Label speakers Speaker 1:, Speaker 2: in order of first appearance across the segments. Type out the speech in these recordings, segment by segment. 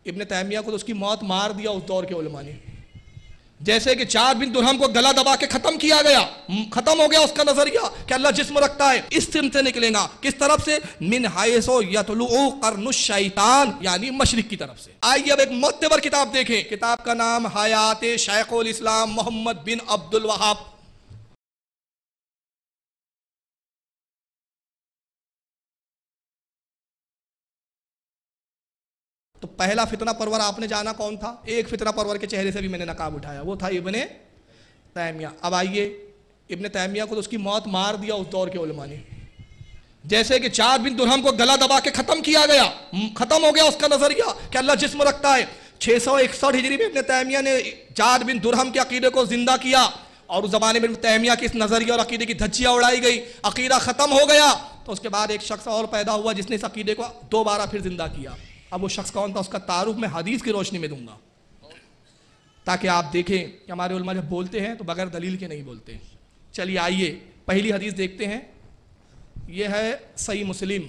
Speaker 1: ابن تیمیہ کو تو اس کی موت مار دیا اس دور کے علماء نے، جیسے کہ جعد بن درہم کو گلا دبا کے ختم کیا گیا، ختم ہو گیا اس کا نظریہ کہ اللہ جسم رکھتا ہے۔ اس سمت سے نکلے گا، کس طرف سے؟ من حیث یطلع قرن الشیطان، یعنی مشرق کی طرف سے۔ آئیے اب ایک معتبر کتاب دیکھیں، کتاب کا نام حیات شیخ الاسلام محمد بن عبد الوہاب۔ تو پہلا فتنہ پرور آپ نے جانا کون تھا؟ ایک فتنہ پرور کے چہرے سے بھی میں نے نقاب اٹھایا، وہ تھا ابن تیمیہ۔ اب آئیے، ابن تیمیہ کو تو اس کی موت مار دیا اس دور کے علماء نے، جیسے کہ جعد بن درہم کو گلا دبا کے ختم کیا گیا، ختم ہو گیا اس کا نظریہ کہ اللہ جسم رکھتا ہے۔ 661 ہجری میں ابن تیمیہ نے جعد بن درہم کے عقیدے کو زندہ کیا، اور اس زمانے میں ابن تیمیہ کے اس نظریہ اور عقیدے کی دھجیاں اڑائی گئی، عقیدہ ختم ہو گیا۔ تو اس کے بعد ایک شخص اور پیدا ہوا جس نے اس عقیدے کو دوبارہ پھر زندہ کیا۔ اب وہ شخص کون تھا؟ اس کا تعارف میں حدیث کی روشنی میں دوں گا، تاکہ آپ دیکھیں کہ ہمارے علماء جب بولتے ہیں تو بغیر دلیل کے نہیں بولتے۔ چلیے آئیے پہلی حدیث دیکھتے ہیں، یہ ہے صحیح مسلم،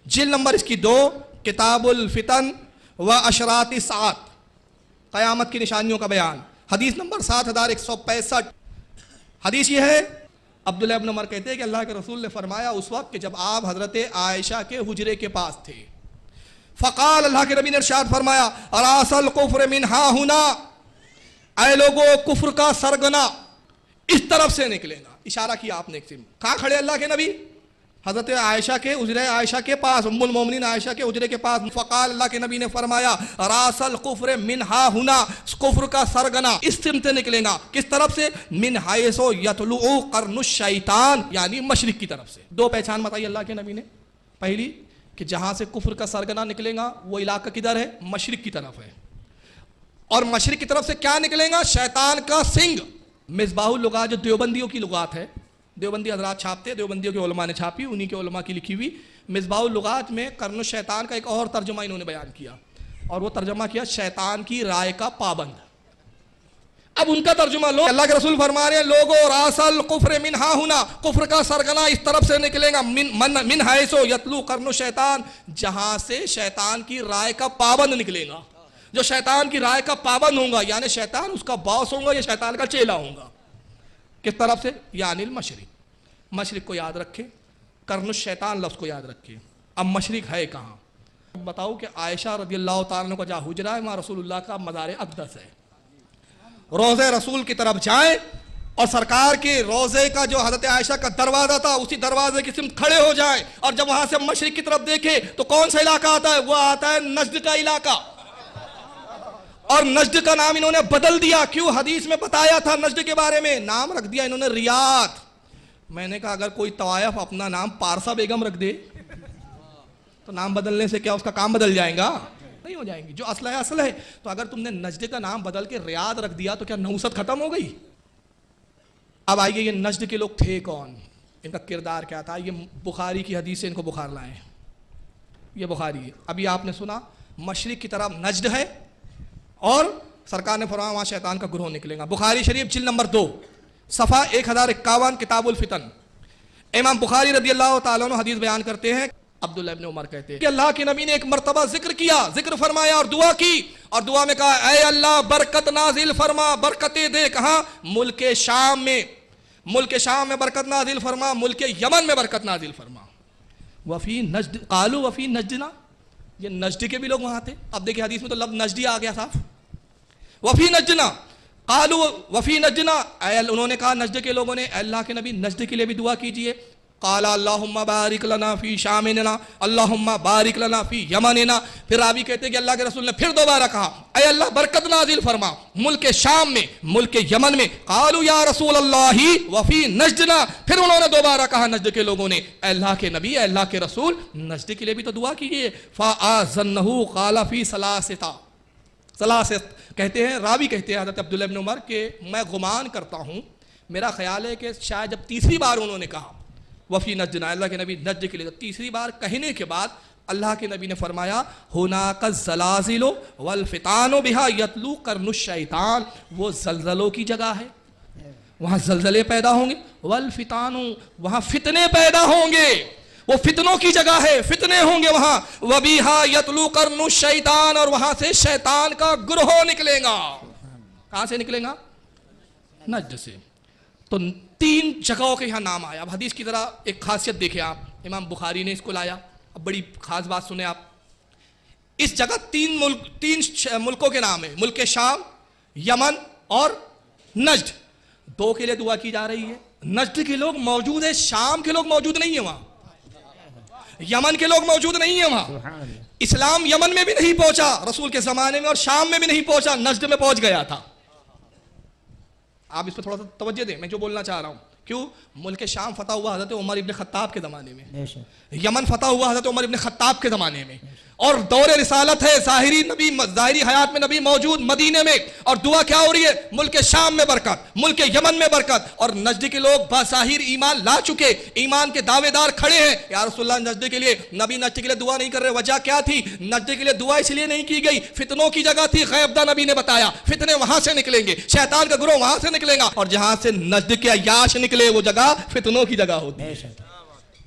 Speaker 1: جلد نمبر اس کی 2، کتاب الفتن و اشراط الساعۃ، قیامت کی نشانیوں کا بیان، حدیث نمبر 7165۔ حدیث یہ ہے، عبداللہ ابن عمر کہتے ہیں کہ اللہ کے رسول نے فرمایا اس وقت کہ جب آپ حضرت عائشہ کے حجرے کے پاس تھے، فقال، اللہ کے نبی نے ارشاد فرمایا، راس الکفر من ہا ہنا، اے لوگو کفر کا سرگنا اس طرف سے نکلے گا۔ اشارہ کیا آپ نے ایک سم، کہاں کھڑے اللہ کے نبی؟ حضرت عائشہ کے حجرے عائشہ کے پاس، ام المومنین عائشہ کے حجرے کے پاس۔ فقال، اللہ کے نبی نے فرمایا، راس الکفر من ہا ہنا، کفر کا سرگنا اس سمت سے نکلے گا، کس طرف سے؟ من حیث یطلع قرن الشیطان، یعنی مشرق کی طرف سے۔ 2 پہچان بتائی اللہ کے نبی نے، پہلی کہ جہاں سے کفر کا سرگنا نکلے گا وہ علاقہ کدھر ہے؟ مشرق کی طرف ہے، اور مشرق کی طرف سے کیا نکلے گا؟ شیطان کا سنگ۔ مصباح اللغات جو دیوبندیوں کی لغات ہے، دیوبندی حضرات چھاپتے، دیوبندیوں کے علماء نے چھاپی، انہی کے علماء کی لکھی ہوئی مصباح اللغات میں قرن الشیطان کا ایک اور ترجمہ انہوں نے بیان کیا، اور وہ ترجمہ کیا شیطان کی رائے کا پابند۔ اب ان کا ترجمہ لو، اللہ کے رسول فرما رہے ہیں، لوگو راس الکفر من ہا ہنا، کفر کا سرگنا اس طرف سے نکلے گا، من حیث یطلع قرن الشیطان، جہاں سے شیطان کی رائے کا پابند نکلے گا، جو شیطان کی رائے کا پابند ہوگا، یعنی شیطان اس کا باس ہوگا یا شیطان کا چیلا ہوگا۔ کس طرف سے؟ یعنی المشرق، مشرق کو یاد رکھے، قرن الشیطان لفظ کو یاد رکھے۔ اب مشرق ہے کہاں؟ بتاؤ کہ عائشہ رضی اللہ تعالیٰ عنہ کا جہاں حجرہ ہے وہاں رسول اللہ کا مزار اقدس ہے۔ روضہ رسول کی طرف جائیں اور سرکار کے روضے کا جو حضرت عائشہ کا دروازہ تھا اسی دروازے کی سمت کھڑے ہو جائیں، اور جب وہاں سے مشرق کی طرف دیکھیں تو کون سا علاقہ آتا ہے؟ وہ آتا ہے نجد کا علاقہ، اور نجد کا نام انہوں نے بدل دیا۔ کیوں؟ حدیث میں بتایا تھا نجد کے بارے میں، نام رکھ دیا انہوں نے ریاض۔ میں نے کہا اگر کوئی طوائف اپنا نام پارسا بیگم رکھ دے تو نام بدلنے سے کیا اس کا کام بدل جائے گا؟ نہیں ہو جائیں گی، جو اصل ہے اصل ہے۔ تو اگر تم نے نجد کا نام بدل کے ریاض رکھ دیا تو کیا نحوست ختم ہو گئی؟ اب آئیے یہ نجد کے لوگ تھے کون، ان کا کردار کیا تھا؟ یہ بخاری کی حدیث سے ان کو بخار لائیں، یہ بخاری ہے۔ ابھی آپ نے سنا مشرق کی طرف نجد ہے، اور سرکار نے فرمایا وہاں شیطان کا گروہ نکلے گا۔ بخاری شریف جلد نمبر 2 صفحہ 1051، کتاب الفتن، امام بخاری رضی اللہ تعالیٰ عنہ حدیث بیان کرتے ہیں، عبداللہ ابن عمر کہتے ہیں کہ اللہ کے نبی نے ایک مرتبہ ذکر کیا، ذکر فرمایا اور دعا کی، اور دعا میں کہا اے اللہ برکت نازل فرما، برکتیں دے۔ کہاں؟ ملک شام میں، ملک شام میں برکت نازل فرما، ملک یمن میں برکت نازل فرما۔ وفی نجد، قالوا وفی نجدنا، یہ نجد کے بھی لوگ وہاں تھے۔ اب دیکھیں حدیث میں تو لفظ نجدی آ گیا صاف، وفی نجدنا، قالوا وفی نجدنا، انہوں نے کہا نجد کے لوگوں نے، اللہ کے نبی نجد کے لیے بھی دعا کیجئے۔ قال اللہم بارک لنا فی شامنا، اللہم بارک لنا فی یمننا۔ پھر راوی کہتے ہیں کہ اللہ کے رسول نے پھر دوبارہ کہا اے اللہ برکت نازل فرما ملک شام میں، ملک یمن میں۔ قالوا یا رسول اللہ وفی نجدنا، پھر انہوں نے دوبارہ کہا نجد کے لوگوں نے اے اللہ کے نبی، اے اللہ کے رسول نجد کے لیے بھی تو دعا کیجئے۔ فآذنہ قال فی ثلاثت، کہتے ہیں راوی کہتے ہیں حضرت عبداللہ ابن عمر کہ میں گمان کرتا ہوں، میرا خیال ہے کہ شاید جب تیسری بار انہوں نے کہا وفی نجدنا، اللہ کے نبی نجد کے لیے، تیسری بار کہنے کے بعد اللہ کے نبی نے فرمایا ہناک الزلازل والفتان بہا یطلع قرن الشیطان، وہ زلزلوں کی جگہ ہے، وہاں زلزلے پیدا ہوں گے، والفتان، وہاں فتنے پیدا ہوں گے، وہ فتنوں کی جگہ ہے، فتنے ہوں گے وہاں. وَبِهَا يَطْلُو قَرْنُ الشَّيْطَانِ، اور وہاں سے شیطان کا گروہ نکلے گا. کہاں سے نکلے گا؟ نجد سے. تو 3 جگہوں کے یہاں نام آیا. اب حدیث کی طرح ایک خاصیت دیکھیں آپ، امام بخاری نے اس کو لایا. اب بڑی خاص بات سنیں آپ. اس جگہ 3 ملکوں کے نام ہیں، ملک شام، یمن اور نجد. 2 کے لیے دعا کی جا رہی ہے. نجد کے لوگ موجود ہیں، شام کے لوگ موجود نہیں ہیں وہاں، یمن کے لوگ موجود نہیں ہیں وہاں. اسلام یمن میں بھی نہیں پہنچا رسول کے زمانے میں، اور شام میں بھی نہیں پہنچا، نجد میں پہنچ گیا تھا. آپ اس پہ تھوڑا سا توجہ دیں، میں جو بولنا چاہ رہا ہوں. کیوں؟ ملک شام فتح ہوا حضرت عمر ابن خطاب کے زمانے میں، یمن فتح ہوا حضرت عمر ابن خطاب کے زمانے میں، اور دور رسالت ہے، ظاہری حیات میں نبی موجود مدینے میں، اور دعا کیا ہو رہی ہے؟ ملک شام میں برکت، ملک یمن میں برکت. اور نجد کے لوگ بظاہر ایمان لا چکے، ایمان کے دعوے دار کھڑے ہیں. یا رسول اللہ نجد کے لیے، نبی نجد کے لیے دعا نہیں کر رہے. وجہ کیا تھی؟ نجد کے لیے دعا اس لیے نہیں کی گئی، فتنوں کی جگہ تھی. غیب داں نبی نے بتایا فتنے وہاں سے نکلیں گے، شیطان کا گروہ وہاں سے نکلے گا، اور جہاں سے نجد کے عیاش نکلے وہ جگہ فتنوں کی جگہ ہوتی ہے.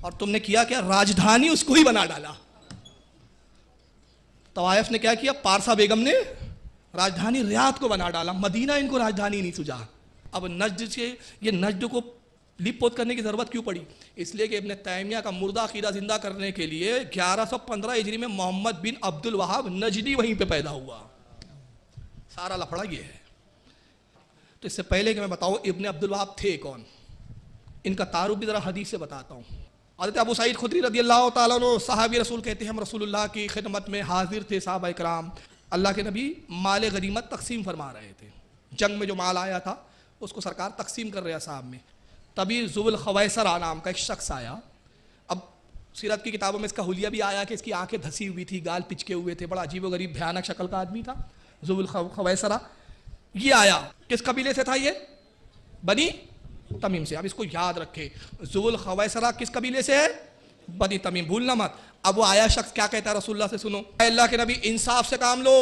Speaker 1: اور تم نے کیا راجدھانی اس کو ہی بنا ڈالا. طوائف نے کیا کیا؟ پارسا بیگم نے راجدھانی ریاض کو بنا ڈالا، مدینہ ان کو راجدھانی نہیں سجا. اب نجد سے یہ نجد کو لپ پوت کرنے کی ضرورت کیوں پڑی؟ اس لیے کہ ابن تیمیہ کا مردہ عقیدہ زندہ کرنے کے لیے 1115 ہجری میں محمد بن عبد الوہاب نجدی وہیں پہ پیدا ہوا. سارا لفڑا یہ ہے. تو اس سے پہلے کہ میں بتاؤں ابن عبد الوہاب تھے کون، ان کا تعارف بھی ذرا حدیث سے بتاتا ہوں. حضرت ابو سعید خدری رضی اللہ تعالیٰ عنہ صحابی رسول کہتے ہیں ہم رسول اللہ کی خدمت میں حاضر تھے. صحابہ کرام اللہ کے نبی مال غنیمت تقسیم فرما رہے تھے. جنگ میں جو مال آیا تھا اس کو سرکار تقسیم کر رہے صاحب میں. تبھی ذو الخویسرہ نام کا ایک شخص آیا. اب سیرت کی کتابوں میں اس کا حلیہ بھی آیا کہ اس کی آنکھیں دھسی ہوئی تھی، گال پچکے ہوئے تھے، بڑا عجیب و غریب بھیانک شکل کا آدمی تھا ذو الخویسرہ. یہ آیا کس قبیلے سے تھا؟ یہ بنی تمیم سے. اب اس کو یاد رکھے، ذو الخویسرہ کس قبیلے سے ہے؟ بنی تمیم، بھولنا مت. اب وہ آیا شخص کیا کہتا ہے رسول اللہ سے؟ سنو اے اللہ کے نبی انصاف سے کام لو.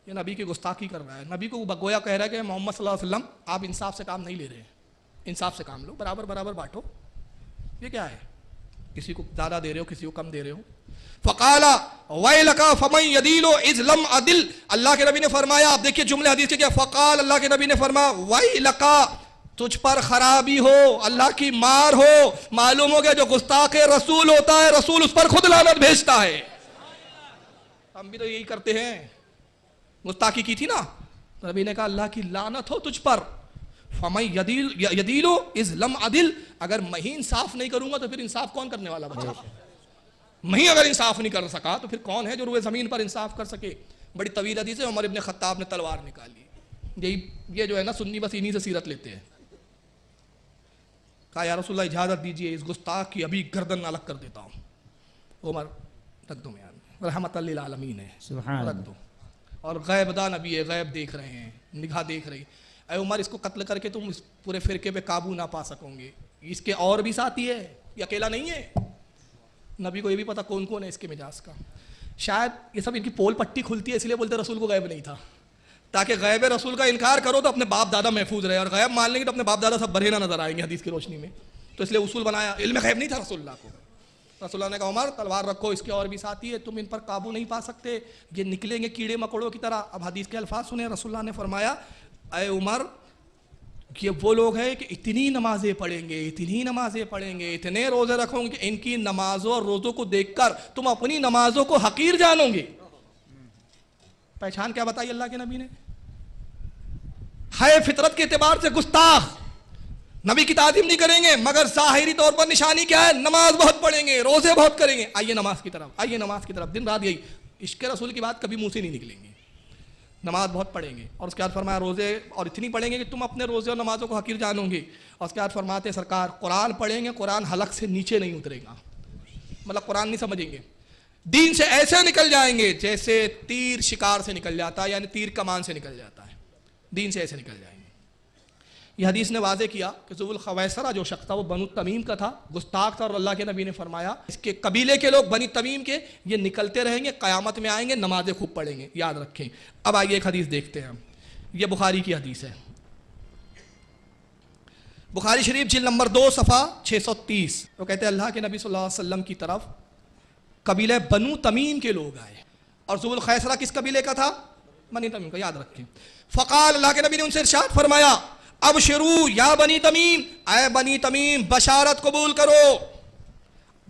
Speaker 1: یہ نبی کی گستاخی کر رہا ہے، نبی کو گویا کہہ رہا ہے کہ محمد صلی اللہ علیہ وسلم آپ انصاف سے کام نہیں لے رہے ہیں، انصاف سے کام لو، برابر برابر بانٹو. یہ کیا ہے؟ کسی کو زیادہ دے رہے ہو، کسی کو کم دے رہے ہو. فقال ویلک فمن یدیل اذ لم عدل. اللہ کے نبی نے فرمایا، آپ دیکھیے جملے حدیث کے کیا، فقال اللہ کے نبی نے فرمایا ویلک تجھ پر خرابی ہو، اللہ کی مار ہو. معلوم ہو گیا جو گستاخ رسول ہوتا ہے رسول اس پر خود لعنت بھیجتا ہے. ہم بھی تو یہی کرتے ہیں. گستاخی کی تھی نا تو نبی نے کہا اللہ کی لعنت ہو تجھ پر. فمن یدیل اذ لم عدل، اگر میں ہی انصاف نہیں کروں گا تو پھر انصاف کون کرنے والا بچہ؟ میں اگر انصاف نہیں کر سکا تو پھر کون ہے جو روئے زمین پر انصاف کر سکے؟ بڑی طویل حدیث ہے. عمر ابن خطاب نے تلوار نکالی. یہ جو ہے نا سنی بس انہی سے سیرت لیتے ہیں. کہا یا رسول اللہ اجازت دیجئے اس گستاخ کی ابھی گردن الگ کر دیتا ہوں. عمر رکھ دو میاں، رحمت للعالمین ہے، رکھ دو. اور غیب داں نبی ہے، غیب دیکھ رہے ہیں، نگاہ دیکھ رہی. اے عمر اس کو قتل کر کے تم اس پورے فرقے پہ قابو نہ پا سکوں گے. اس کے اور بھی ساتھی ہے، یہ اکیلا نہیں ہے. نبی کو یہ بھی پتا کون کون ہے اس کے مجاز کا. شاید یہ سب ان کی پول پٹی کھلتی ہے اس لیے بولتے رسول کو غیب نہیں تھا، تاکہ غیب رسول کا انکار کرو تو اپنے باپ دادا محفوظ رہے، اور غیب مان لیں گے تو اپنے باپ دادا سب برہنہ نہ نظر آئیں گے حدیث کی روشنی میں. تو اس لیے اصول بنایا. علم غیب نہیں تھا رسول اللہ کو. رسول اللہ نے کہا عمر تلوار رکھو، اس کے اور بھی ساتھی ہے، تم ان پر قابو نہیں پا سکتے، یہ نکلیں گے کیڑے مکوڑوں کی طرح. اب حدیث کے الفاظ سنیں. رسول اللہ نے فرمایا اے عمر یہ وہ لوگ ہیں کہ اتنی نمازیں پڑھیں گے، اتنی نمازیں پڑھیں گے، اتنے روزے رکھوں گے کہ ان کی نمازوں اور روزوں کو دیکھ کر تم اپنی نمازوں کو حقیر جانو گے. پہچان کیا بتائی اللہ کے نبی نے؟ ہے فطرت کے اعتبار سے گستاخ، نبی کی تعظیم نہیں کریں گے، مگر ظاہری طور پر نشانی کیا ہے؟ نماز بہت پڑھیں گے، روزے بہت کریں گے. آئیے نماز کی طرف، آئیے نماز کی طرف. دن رات یہی عشق رسول کی بات کبھی منہ سے نہیں نکلیں گے. نماز بہت پڑھیں گے، اور اس کے بعد فرمایا روزے اور اتنی پڑھیں گے کہ تم اپنے روزے اور نمازوں کو حقیر جانو گے. اور اس کے بعد فرماتے سرکار قرآن پڑھیں گے، قرآن حلق سے نیچے نہیں اترے گا، مطلب قرآن نہیں سمجھیں گے. دین سے ایسے نکل جائیں گے جیسے تیر شکار سے نکل جاتا ہے، یعنی تیر کمان سے نکل جاتا ہے. دین سے ایسے نکل جائیں گے. یہ حدیث نے واضح کیا کہ ذو الخویسرہ جو شخص تھا وہ بنو تمیم کا تھا، گستاخ تھا، اور اللہ کے نبی نے فرمایا اس کے قبیلے کے لوگ بنی تمیم کے یہ نکلتے رہیں گے، قیامت میں آئیں گے، نمازیں خوب پڑھیں گے. یاد رکھیں. اب آئیے ایک حدیث دیکھتے ہیں. یہ بخاری کی حدیث ہے. بخاری شریف جلد نمبر 2 صفحہ 630. وہ کہتے ہیں اللہ کے نبی صلی اللہ علیہ وسلم کی طرف قبیلہ بنو تمیم کے لوگ آئے, اور ذو الخیسرہ کس قبیلے کا تھا؟ بنی تمیم کا, یاد رکھیں. فقال, اللہ کے نبی نے ان سے ارشاد فرمایا, ابشروا یا بنی تمیم, اے بنی تمیم بشارت قبول کرو,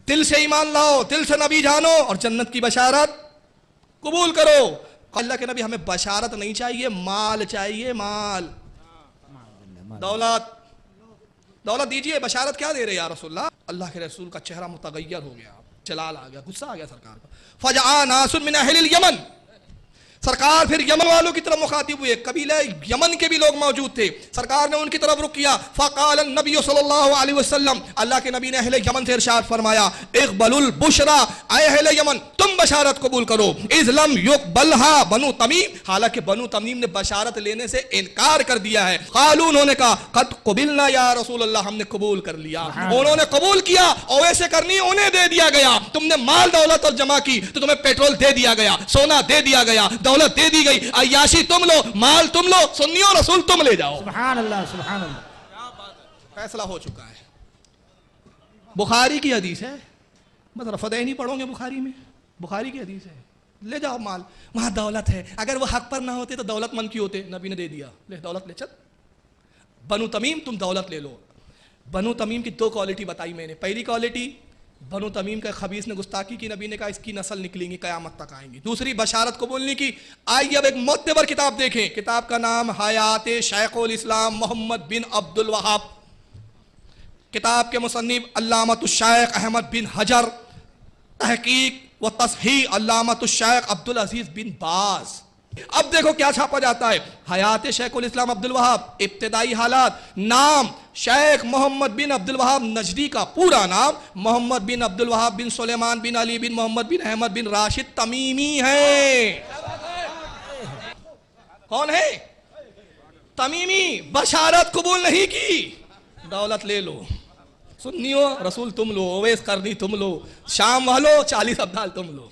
Speaker 1: دل سے ایمان لاؤ, دل سے نبی جانو اور جنت کی بشارت قبول کرو. اللہ کے نبی ہمیں بشارت نہیں چاہیے, مال چاہیے, مال, دولت دیجئے, بشارت کیا دے رہے یا رسول اللہ؟ اللہ کے رسول کا چہرہ متغیر ہو گیا, جلال آ گیا, غصہ آ گیا سرکار کا. فجاء ناس من اہل الیمن, سرکار پھر یمن والوں کی طرف مخاطب ہوئے, قبیلہ یمن کے بھی لوگ موجود تھے, سرکار نے ان کی طرف رخ کیا. فقال النبی صلی اللہ علیہ وسلم, اللہ کے نبی نے اہل یمن سے ارشاد فرمایا, اقبلوا البشرا, اے اہل یمن تم بشارت قبول کرو. اذ لم یقبلھا بنو تمیم, حالانکہ بنو تمیم نے بشارت لینے سے انکار کر دیا ہے. قالوا, انہوں نے کہا, قد قبلنا یا رسول اللہ, ہم نے قبول کر لیا. انہوں نے قبول کیا, اور ویسے کرنی انہیں دے دیا گیا. تم نے مال دولت اور جمع کی تو تمہیں پیٹرول دے دیا گیا, سونا دے دیا گیا, دولت دے دی گئی, عیاشی تم لو, مال تم لو, سنیوں رسول تم لے جاؤ.
Speaker 2: سبحان اللہ, سبحان اللہ.
Speaker 1: فیصلہ ہو چکا ہے. بخاری کی حدیث ہے, بس رفعین ہی پڑھو گے بخاری میں, بخاری کی حدیث ہے, لے جاؤ مال, وہاں دولت ہے, اگر وہ حق پر نہ ہوتے تو دولت مند کیوں ہوتے؟ نبی نے دے دیا, لے دولت لے چل. بنو تمیم تم دولت لے لو. بنو تمیم کی 2 کوالٹی بتائی میں نے. پہلی کوالٹی, بنو تمیم کا خبیث نے گستاخی کی, نبی نے کہا اس کی نسل نکلیں گی, قیامت تک آئیں گی. دوسری, بشارت کو بولنے کی. آئیے اب ایک معتبر کتاب دیکھیں, کتاب کا نام حیات شیخ الاسلام محمد بن عبد الوہاب, کتاب کے مصنف علامۃ الشیخ احمد بن حجر, تحقیق و تصحیح علامۃ الشیخ عبدالعزیز بن باز. اب دیکھو کیا چھاپا جاتا ہے, حیات شیخ الاسلام عبد الوہاب, ابتدائی حالات, نام شیخ محمد بن عبد الوہاب نجدی کا پورا نام محمد بن عبد الوہاب بن سلیمان بن علی بن محمد بن احمد بن راشد تمیمی ہے. کون ہے تمیمی؟ بشارت قبول نہیں کی, دولت لے لو, سنیو رسول تم لو, اویس قرنی تم لو, شام والو 40 ابدال تم لو.